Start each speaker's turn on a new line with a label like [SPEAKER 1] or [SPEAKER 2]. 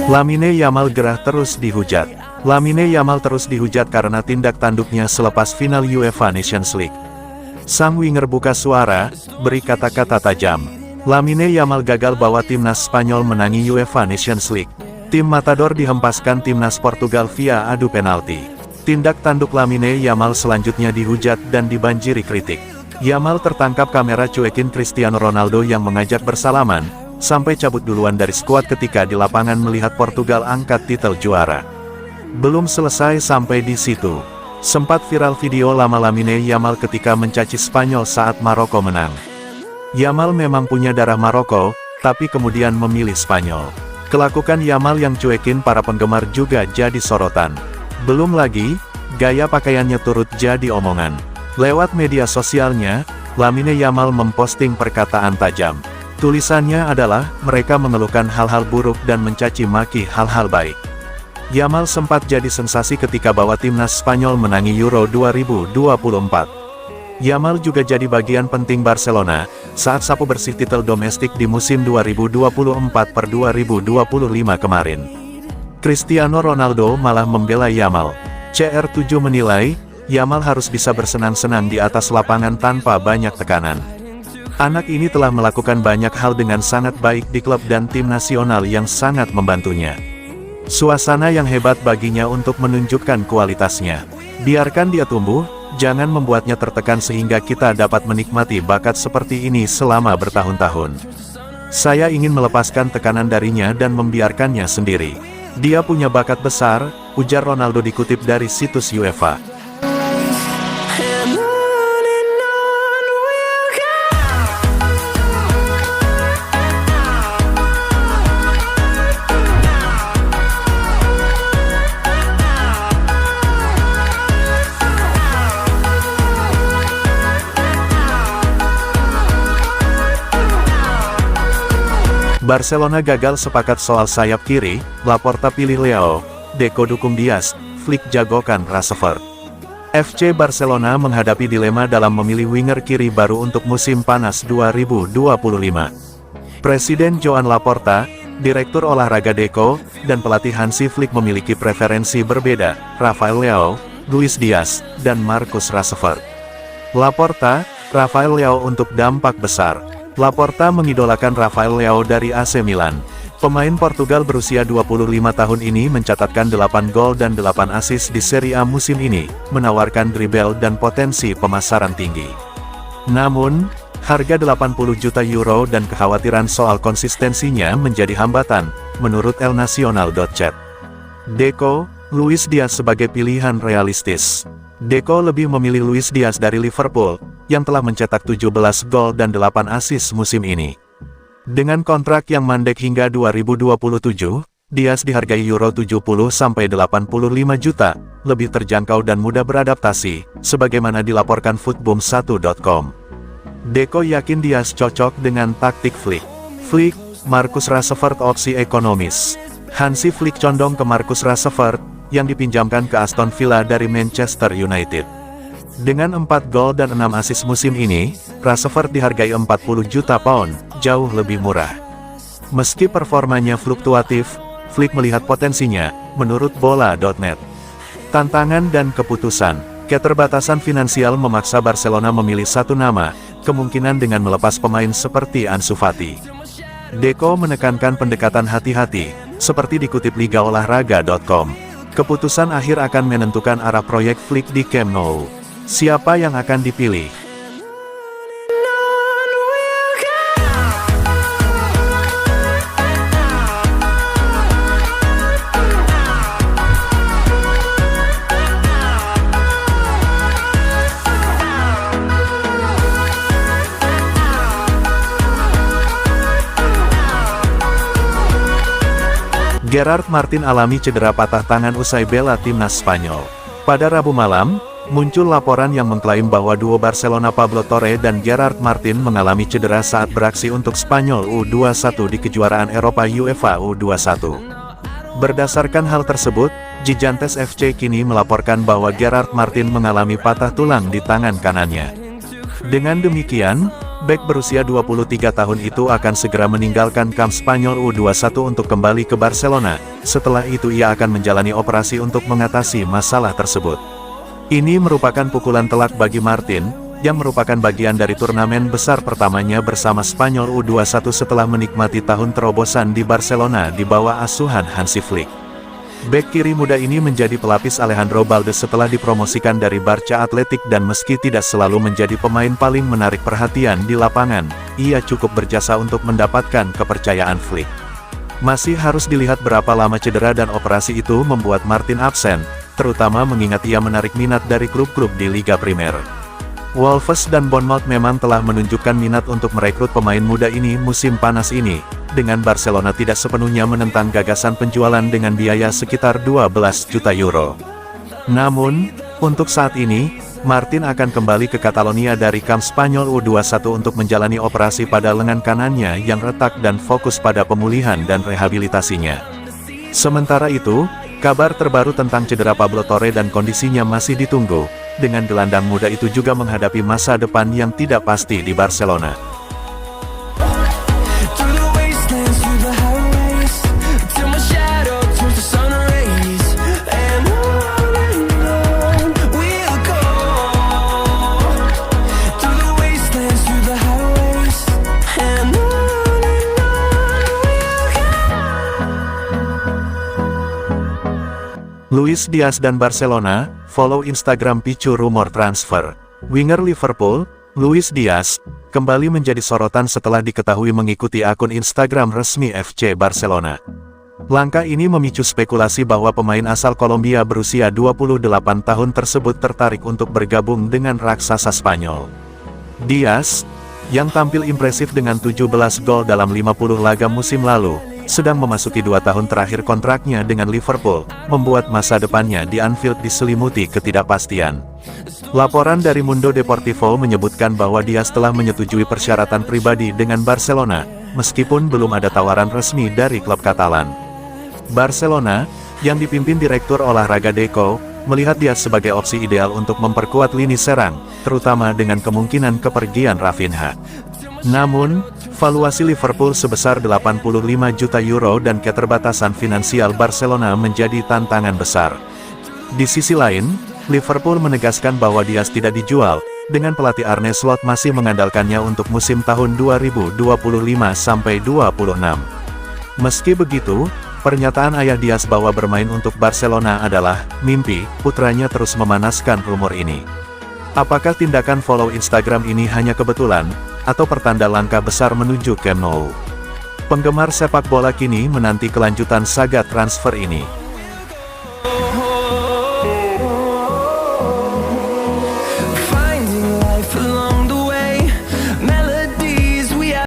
[SPEAKER 1] Lamine Yamal gerah terus dihujat. Lamine Yamal terus dihujat karena tindak tanduknya selepas final UEFA Nations League. Sang winger buka suara, beri kata-kata tajam. Lamine Yamal gagal bawa timnas Spanyol menangi UEFA Nations League. Tim Matador dihempaskan timnas Portugal via adu penalti. Tindak tanduk Lamine Yamal selanjutnya dihujat dan dibanjiri kritik. Yamal tertangkap kamera cuekin Cristiano Ronaldo yang mengajak bersalaman, sampai cabut duluan dari skuad ketika di lapangan melihat Portugal angkat titel juara. Belum selesai sampai di situ. Sempat viral video lama Lamine Yamal ketika mencaci Spanyol saat Maroko menang. Yamal memang punya darah Maroko, tapi kemudian memilih Spanyol. Kelakuan Yamal yang cuekin para penggemar juga jadi sorotan. Belum lagi, gaya pakaiannya turut jadi omongan. Lewat media sosialnya, Lamine Yamal memposting perkataan tajam. Tulisannya adalah, mereka mengeluhkan hal-hal buruk dan mencaci maki hal-hal baik. Yamal sempat jadi sensasi ketika bawa timnas Spanyol menangi Euro 2024. Yamal juga jadi bagian penting Barcelona, saat sapu bersih titel domestik di musim 2024-2025 kemarin. Cristiano Ronaldo malah membela Yamal. CR7 menilai, Yamal harus bisa bersenang-senang di atas lapangan tanpa banyak tekanan. Anak ini telah melakukan banyak hal dengan sangat baik di klub dan tim nasional yang sangat membantunya. Suasana yang hebat baginya untuk menunjukkan kualitasnya. Biarkan dia tumbuh, jangan membuatnya tertekan sehingga kita dapat menikmati bakat seperti ini selama bertahun-tahun. Saya ingin melepaskan tekanan darinya dan membiarkannya sendiri. Dia punya bakat besar, ujar Ronaldo dikutip dari situs UEFA. Barcelona gagal sepakat soal sayap kiri, Laporta pilih Leo, Deco dukung Dias, Flick jagokan Rashford. FC Barcelona menghadapi dilema dalam memilih winger kiri baru untuk musim panas 2025. Presiden Joan Laporta, Direktur Olahraga Deco, dan pelatih Hansi Flick memiliki preferensi berbeda, Rafael Leo, Luis Diaz, dan Marcus Rashford. Laporta, Rafael Leo untuk dampak besar. Laporta mengidolakan Rafael Leo dari AC Milan. Pemain Portugal berusia 25 tahun ini mencatatkan 8 gol dan 8 assist di Serie A musim ini, menawarkan dribble dan potensi pemasaran tinggi. Namun, harga 80 juta euro dan kekhawatiran soal konsistensinya menjadi hambatan, menurut elnacional.chat. Deco, Luis Diaz sebagai pilihan realistis. Deco lebih memilih Luis Diaz dari Liverpool, yang telah mencetak 17 gol dan 8 assist musim ini. Dengan kontrak yang mandek hingga 2027, Diaz dihargai Euro 70-85 juta, lebih terjangkau dan mudah beradaptasi, sebagaimana dilaporkan Footbum1.com. Deco yakin Diaz cocok dengan taktik Flick. Flick, Marcus Rashford opsi ekonomis. Hansi Flick condong ke Marcus Rashford, yang dipinjamkan ke Aston Villa dari Manchester United. Dengan 4 gol dan 6 assist musim ini, Rashford dihargai 40 juta pound, jauh lebih murah. Meski performanya fluktuatif, Flick melihat potensinya, menurut bola.net. Tantangan dan keputusan. Keterbatasan finansial memaksa Barcelona memilih satu nama, kemungkinan dengan melepas pemain seperti Ansu Fati. Deco menekankan pendekatan hati-hati, seperti dikutip ligaolahraga.com. Keputusan akhir akan menentukan arah proyek Flick di Camp Nou. Siapa yang akan dipilih? Gerard Martin alami cedera patah tangan usai bela timnas Spanyol. Pada Rabu malam, muncul laporan yang mengklaim bahwa duo Barcelona Pablo Torre dan Gerard Martin mengalami cedera saat beraksi untuk Spanyol U21 di kejuaraan Eropa UEFA U21. Berdasarkan hal tersebut, Gigantes FC kini melaporkan bahwa Gerard Martin mengalami patah tulang di tangan kanannya. Dengan demikian, Bek berusia 23 tahun itu akan segera meninggalkan kamp Spanyol U21 untuk kembali ke Barcelona. Setelah itu ia akan menjalani operasi untuk mengatasi masalah tersebut. Ini merupakan pukulan telak bagi Martin, yang merupakan bagian dari turnamen besar pertamanya bersama Spanyol U21 setelah menikmati tahun terobosan di Barcelona di bawah asuhan Hansi Flick. Bek kiri muda ini menjadi pelapis Alejandro Balde setelah dipromosikan dari Barca Athletic dan meski tidak selalu menjadi pemain paling menarik perhatian di lapangan, ia cukup berjasa untuk mendapatkan kepercayaan Flick. Masih harus dilihat berapa lama cedera dan operasi itu membuat Martin absen, terutama mengingat ia menarik minat dari klub-klub di Liga Primer. Wolves dan Bournemouth memang telah menunjukkan minat untuk merekrut pemain muda ini musim panas ini, dengan Barcelona tidak sepenuhnya menentang gagasan penjualan dengan biaya sekitar 12 juta euro. Namun, untuk saat ini, Martin akan kembali ke Catalonia dari kamp Spanyol U21 untuk menjalani operasi pada lengan kanannya yang retak dan fokus pada pemulihan dan rehabilitasinya. Sementara itu, kabar terbaru tentang cedera Pablo Torre dan kondisinya masih ditunggu, dengan gelandang muda itu juga menghadapi masa depan yang tidak pasti di Barcelona. Luis Diaz dan Barcelona, follow Instagram picu rumor transfer. Winger Liverpool, Luis Diaz, kembali menjadi sorotan setelah diketahui mengikuti akun Instagram resmi FC Barcelona. Langkah ini memicu spekulasi bahwa pemain asal Kolombia berusia 28 tahun tersebut tertarik untuk bergabung dengan raksasa Spanyol. Diaz, yang tampil impresif dengan 17 gol dalam 50 laga musim lalu, sedang memasuki 2 tahun terakhir kontraknya dengan Liverpool, membuat masa depannya di Anfield diselimuti ketidakpastian. Laporan dari Mundo Deportivo menyebutkan bahwa Diaz telah menyetujui persyaratan pribadi dengan Barcelona, meskipun belum ada tawaran resmi dari klub Katalan. Barcelona, yang dipimpin Direktur Olahraga Deco, melihat Diaz sebagai opsi ideal untuk memperkuat lini serang, terutama dengan kemungkinan kepergian Rafinha. Namun, valuasi Liverpool sebesar 85 juta euro dan keterbatasan finansial Barcelona menjadi tantangan besar. Di sisi lain, Liverpool menegaskan bahwa Diaz tidak dijual, dengan pelatih Arne Slot masih mengandalkannya untuk musim tahun 2025-26. Meski begitu, pernyataan ayah Diaz bahwa bermain untuk Barcelona adalah mimpi putranya terus memanaskan rumor ini. Apakah tindakan follow Instagram ini hanya kebetulan, atau pertanda langkah besar menuju Camp Nou? Penggemar sepak bola kini menanti kelanjutan saga transfer ini.